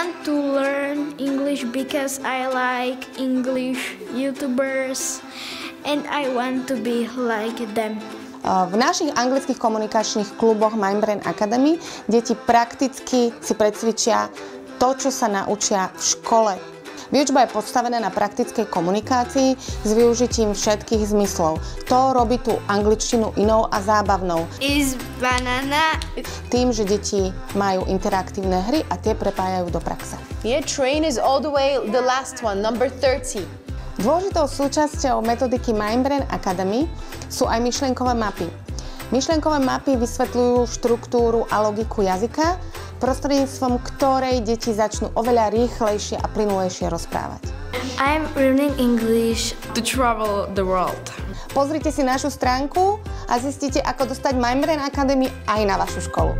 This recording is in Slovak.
want to learn English because I like English YouTubers and I want to be like them. V našich anglických komunikačných kluboch Mindbrain Academy deti prakticky si precvičia to, čo sa naučia v škole. Výučba je postavená na praktickej komunikácii s využitím všetkých zmyslov. To robí tú angličtinu inou a zábavnou. Is banana. Tým, že deti majú interaktívne hry a tie prepájajú do praxe. Yeah, train is all the way the last one, number 30. Dôležitou súčasťou metodiky Mindbrain Academy sú aj myšlienkové mapy. Myšlienkové mapy vysvetľujú štruktúru a logiku jazyka, prostredníctvom ktorej deti začnú oveľa rýchlejšie a plynulejšie rozprávať. I'm learning English to travel the world. Pozrite si našu stránku a zistite, ako dostať Mindbrain Academy aj na vašu školu.